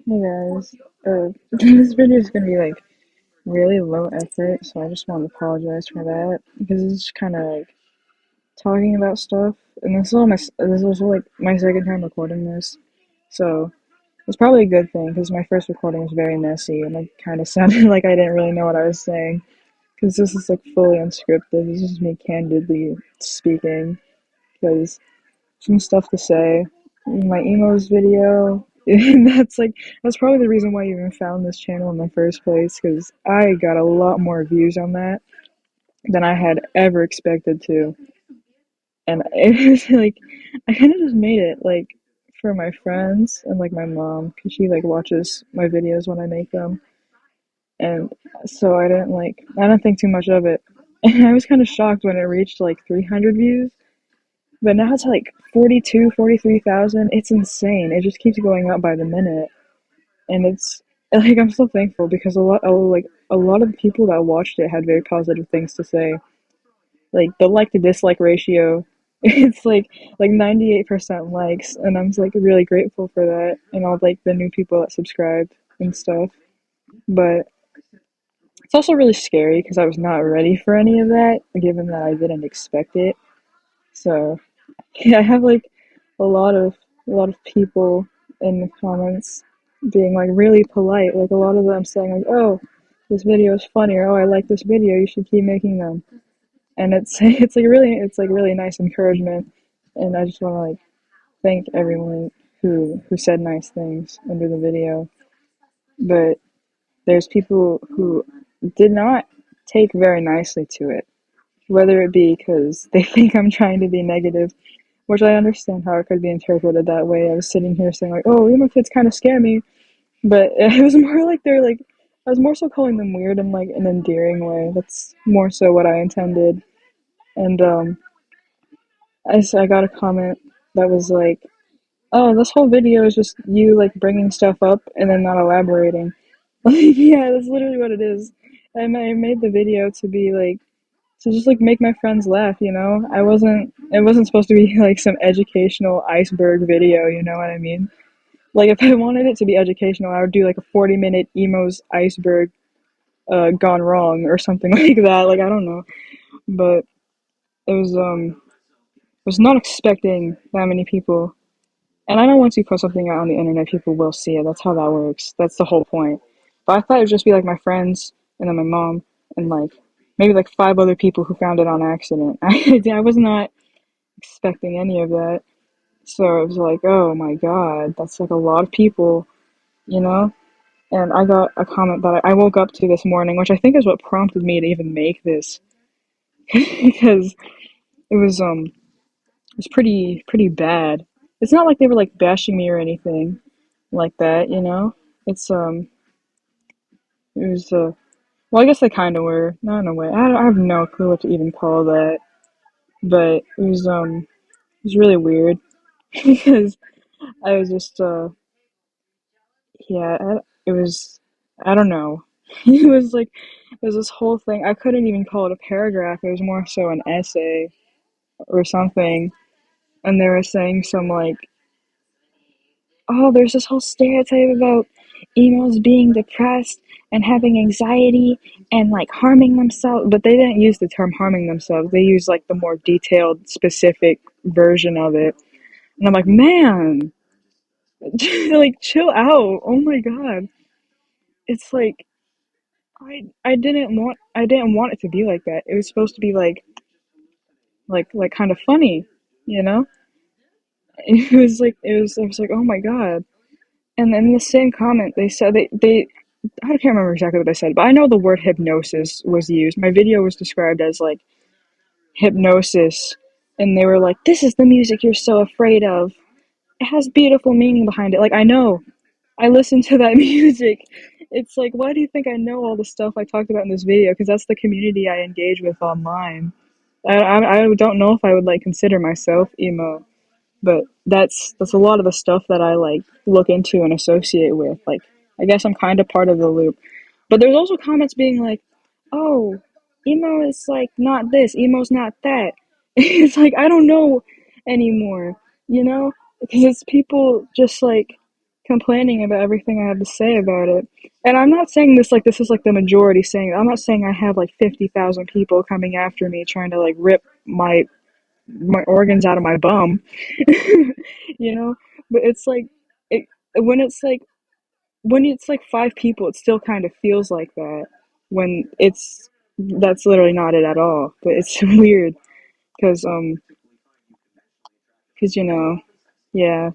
Hey guys, this video is gonna be like really low effort, so I just want to apologize for that because it's kind of like talking about stuff, and this is also like my second time recording this, so it's probably a good thing because my first recording was very messy and like kind of sounded like I didn't really know what I was saying because this is like fully unscripted. This is me candidly speaking because some stuff to say. My emos video. That's probably the reason why you even found this channel in the first place, because I got a lot more views on that than I had ever expected to. And it was like I kind of just made it like for my friends and like my mom, because she like watches my videos when I make them. And so I don't think too much of it. And I was kind of shocked when it reached like 300 views. But now it's like 42, 43,000. It's insane. It just keeps going up by the minute. And it's like I'm so thankful because a lot of the people that watched it had very positive things to say. Like the like to dislike ratio, it's like 98% likes, and I'm like really grateful for that and all like the new people that subscribed and stuff. But it's also really scary because I was not ready for any of that, given that I didn't expect it. So yeah, I have like a lot of a lot of people in the comments being like really polite. Like a lot of them saying like, "Oh, this video is funny," or "Oh, I like this video. You should keep making them." And it's like really nice encouragement. And I just want to like thank everyone who said nice things under the video. But there's people who did not take very nicely to it, whether it be because they think I'm trying to be negative, which I understand how it could be interpreted that way. I was sitting here saying like, "Oh, emo kids kind of scare me," but it was more like they're like, I was more so calling them weird in like an endearing way. That's more so what I intended. And I got a comment that was like, "Oh, this whole video is just you like bringing stuff up and then not elaborating." Like, yeah, that's literally what it is. I made the video to be like to just like make my friends laugh, you know? It wasn't supposed to be like some educational iceberg video, you know what I mean? Like if I wanted it to be educational, I would do like a 40-minute emos iceberg gone wrong or something like that. Like I don't know. But it was not expecting that many people. And I know once you put something out on the internet, people will see it. That's how that works. That's the whole point. But I thought it would just be like my friends and then my mom and like maybe like five other people who found it on accident. I was not expecting any of that. So it was like, oh my god, that's like a lot of people, you know? And I got a comment that I woke up to this morning, which I think is what prompted me to even make this. Because it was pretty bad. It's not like they were like bashing me or anything like that, you know? It's it was well, I guess they kind of were, not in a way. I have no clue what to even call that, but it was really weird because I was just yeah, it was I don't know. It was like it was this whole thing. I couldn't even call it a paragraph. It was more so an essay or something, and they were saying some like, oh, there's this whole stereotype about emos being depressed and having anxiety and like harming themselves, but they didn't use the term harming themselves. They used like the more detailed, specific version of it. And I'm like, man, like chill out. Oh my god. It's like I didn't want it to be like that. It was supposed to be like kind of funny, you know? It was like I was like, oh my god. And then in the same comment, they said they I can't remember exactly what they said, but I know the word hypnosis was used. My video was described as like hypnosis, and they were like, "This is the music you're so afraid of. It has beautiful meaning behind it." Like I know, I listened to that music. It's like, why do you think I know all the stuff I talked about in this video? Because that's the community I engage with online. I don't know if I would like consider myself emo, but that's a lot of the stuff that I like look into and associate with. Like I guess I'm kind of part of the loop. But there's also comments being like, "Oh, emo is like not this, emo's not that." It's like I don't know anymore, you know? Because it's people just like complaining about everything I have to say about it. And I'm not saying this like this is like the majority saying it. I'm not saying I have like 50,000 people coming after me trying to like rip my organs out of my bum, you know. But it's like it when it's like when it's like five people, it still kind of feels like that. When it's that's literally not it at all. But it's weird because because yeah,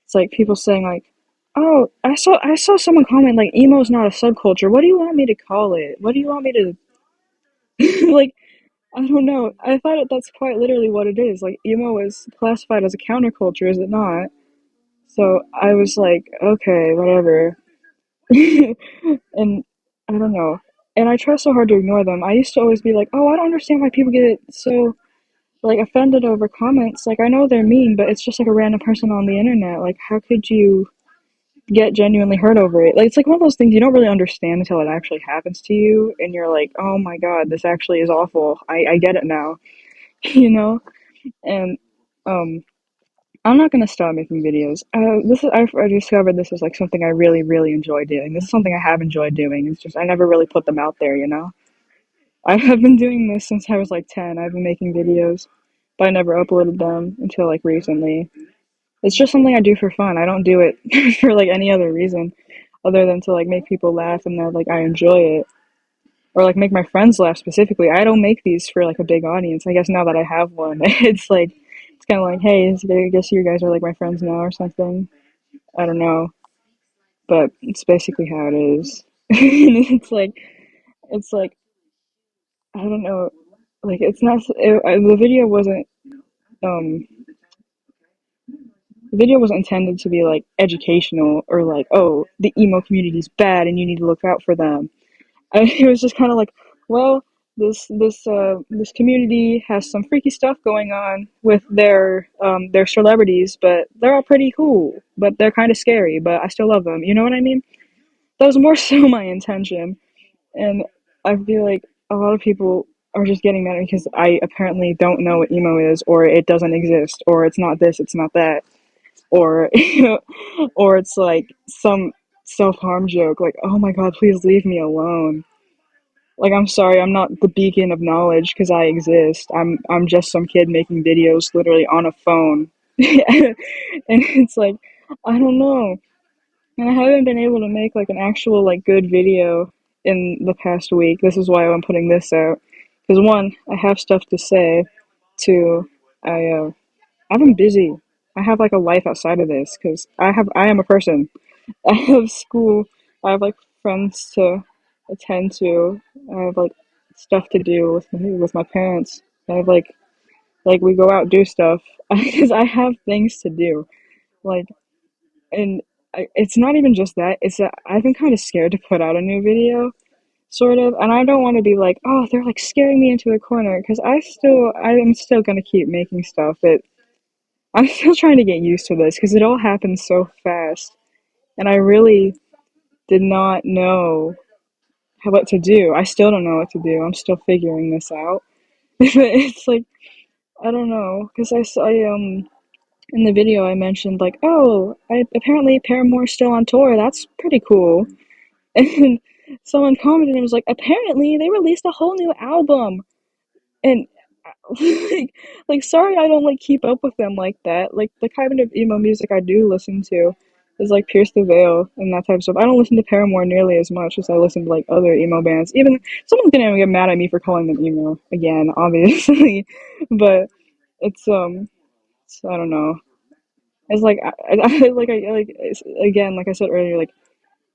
it's like people saying like, oh, I saw someone comment like emo's not a subculture. What do you want me to call it? What do you want me to like? I don't know. I thought that's quite literally what it is. Like emo is classified as a counterculture, is it not? So I was like, okay, whatever. And I don't know. And I try so hard to ignore them. I used to always be like, oh, I don't understand why people get so like offended over comments. Like I know they're mean, but it's just like a random person on the internet. Like how could you get genuinely hurt over it? Like it's like one of those things you don't really understand until it actually happens to you, and you're like, oh my god, this actually is awful. I get it now, you know. And um, I'm not gonna stop making videos. This is I discovered this is like something I really really enjoy doing. This is something I have enjoyed doing. It's just I never really put them out there, you know. I have been doing this since I was like 10. I've been making videos, but I never uploaded them until like recently. It's just something I do for fun. I don't do it for like any other reason other than to like make people laugh and that like I enjoy it or like make my friends laugh specifically. I don't make these for like a big audience. I guess now that I have one, it's like it's kind of like, hey, I guess you guys are like my friends now or something. I don't know, but it's basically how it is. It's like I don't know, like it's not. The video wasn't um the video wasn't intended to be like educational or like, oh, the emo community is bad and you need to look out for them. It was just kind of like, well, this community has some freaky stuff going on with their celebrities, but they're all pretty cool, but they're kind of scary, but I still love them. You know what I mean? That was more so my intention, and I feel like a lot of people are just getting mad because I apparently don't know what emo is, or it doesn't exist, or it's not this, it's not that, or or it's like some self harm joke, like, oh my god, please leave me alone. Like, I'm sorry, I'm not the beacon of knowledge because I exist. I'm just some kid making videos literally on a phone. And it's like, I don't know. And I haven't been able to make like an actual like good video in the past week. This is why I'm putting this out. Because one, I have stuff to say. Two, I've been busy. I have like a life outside of this because I am a person. I have school. I have like friends to attend to. I have like stuff to do with my parents. I have like we go out do stuff because I have things to do. Like and it's not even just that. It's that I've been kind of scared to put out a new video, sort of, and I don't want to be like, oh, they're like scaring me into a corner because I'm still gonna keep making stuff. But I'm still trying to get used to this because it all happens so fast, and I really did not know what to do. I still don't know what to do. I'm still figuring this out. It's like I don't know because I in the video I mentioned like, oh, apparently Paramore's still on tour. That's pretty cool. And someone commented and was like, apparently they released a whole new album. And like, sorry I don't like keep up with them like that. Like the kind of emo music I do listen to is like Pierce the Veil and that type of stuff. I don't listen to Paramore nearly as much as I listen to like other emo bands. Even someone's gonna get mad at me for calling them emo again, obviously. But it's, I don't know. It's like again, like I said earlier, like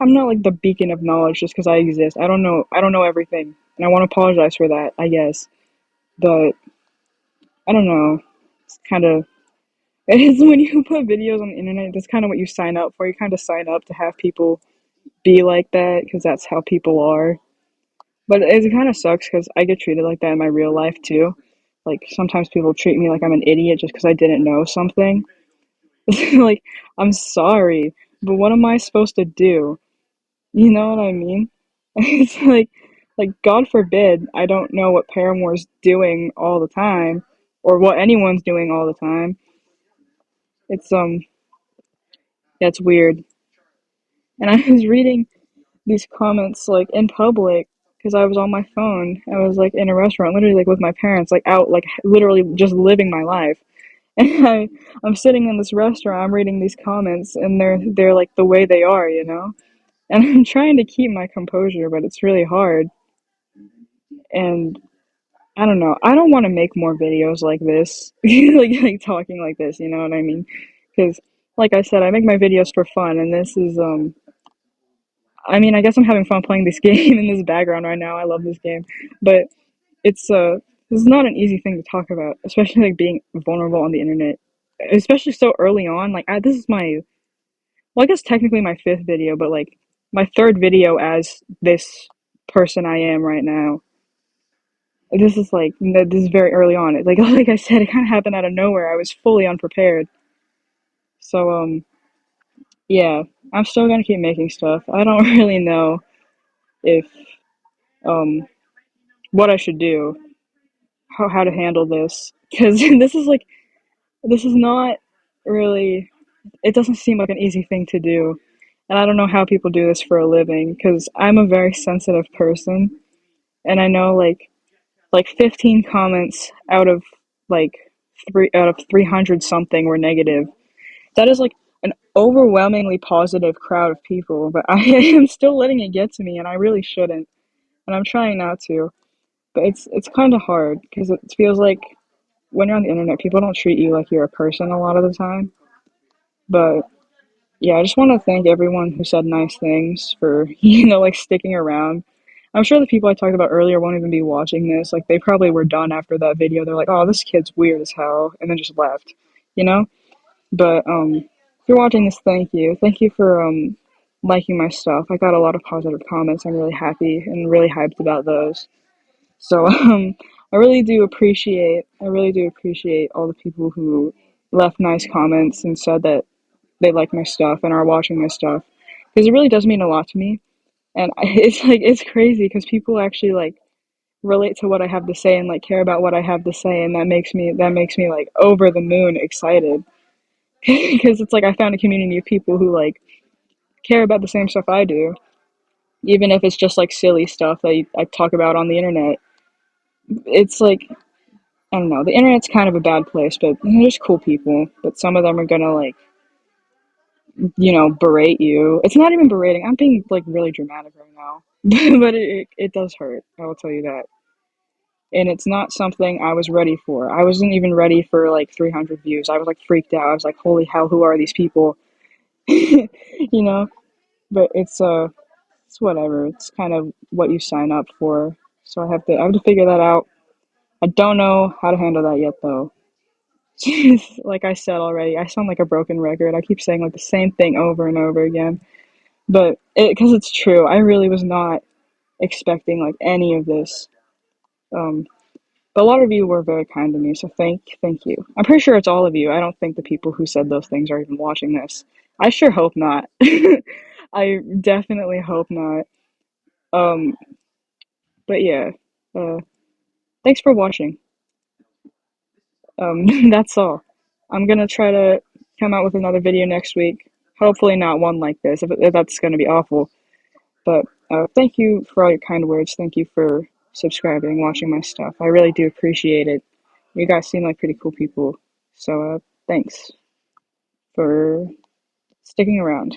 I'm not like the beacon of knowledge just because I exist. I don't know everything, and I want to apologize for that, I guess. But I don't know. It's kind of it's when you put videos on the internet. That's kind of what you sign up for. You kind of sign up to have people be like that because that's how people are. But it kind of sucks because I get treated like that in my real life too. Like sometimes people treat me like I'm an idiot just because I didn't know something. Like I'm sorry, but what am I supposed to do? You know what I mean? It's like God forbid I don't know what Paramore's doing all the time or what anyone's doing all the time. It's yeah, it's weird. and I was reading these comments like in public because I was on my phone. I was like in a restaurant, literally like with my parents, like out, like literally just living my life. And I'm sitting in this restaurant, I'm reading these comments, and they're like the way they are, you know. And I'm trying to keep my composure, but it's really hard. And I don't know. I don't want to make more videos like this, like talking like this. You know what I mean? Because, like I said, I make my videos for fun, and this is I mean, I guess I'm having fun playing this game in this background right now. I love this game, but it's this is not an easy thing to talk about, especially like being vulnerable on the internet, especially so early on. Like this is my, well, I guess technically my fifth video, but like my third video as this person I am right now. This is like this is very early on. It, like I said, it kind of happened out of nowhere. I was fully unprepared. So yeah, I'm still gonna keep making stuff. I don't really know if um what I should do, how to handle this, because this is not really, it doesn't seem like an easy thing to do, and I don't know how people do this for a living because I'm a very sensitive person, and I know like 15 comments out of like 300 something were negative. That is like an overwhelmingly positive crowd of people, but I am still letting it get to me, and I really shouldn't, and I'm trying not to. But it's kind of hard because it feels like when you're on the internet, people don't treat you like you're a person a lot of the time. But yeah, I just want to thank everyone who said nice things for, like sticking around. I'm sure the people I talked about earlier won't even be watching this. Like, they probably were done after that video. They're like, oh, this kid's weird as hell, and then just left, you know? But, if you're watching this, thank you. Thank you for, liking my stuff. I got a lot of positive comments. I'm really happy and really hyped about those. So I really do appreciate all the people who left nice comments and said that they like my stuff and are watching my stuff because it really does mean a lot to me. And it's like it's crazy because people actually like relate to what I have to say and like care about what I have to say, and that makes me like over the moon excited because it's like I found a community of people who like care about the same stuff I do, even if it's just like silly stuff that I talk about on the internet. It's like I don't know. The internet's kind of a bad place, but there's cool people. But some of them are gonna like, berate you. It's not even berating. I'm being like really dramatic right now, but it does hurt. I will tell you that. And it's not something I was ready for. I wasn't even ready for like 300 views. I was like freaked out. I was like, holy hell, who are these people? you know. But it's whatever. It's kind of what you sign up for. So I have to figure that out. I don't know how to handle that yet though. Like I said already, I sound like a broken record. I keep saying like the same thing over and over again. But because it's true, I really was not expecting like any of this. Um, but a lot of you were very kind to me, so thank you. I'm pretty sure it's all of you. I don't think the people who said those things are even watching this. I sure hope not. I definitely hope not. Um, but yeah, uh, thanks for watching. That's all. I'm gonna try to come out with another video next week. Hopefully not one like this, if that's gonna be awful. But thank you for all your kind words. Thank you for subscribing, watching my stuff. I really do appreciate it. You guys seem like pretty cool people. So thanks for sticking around.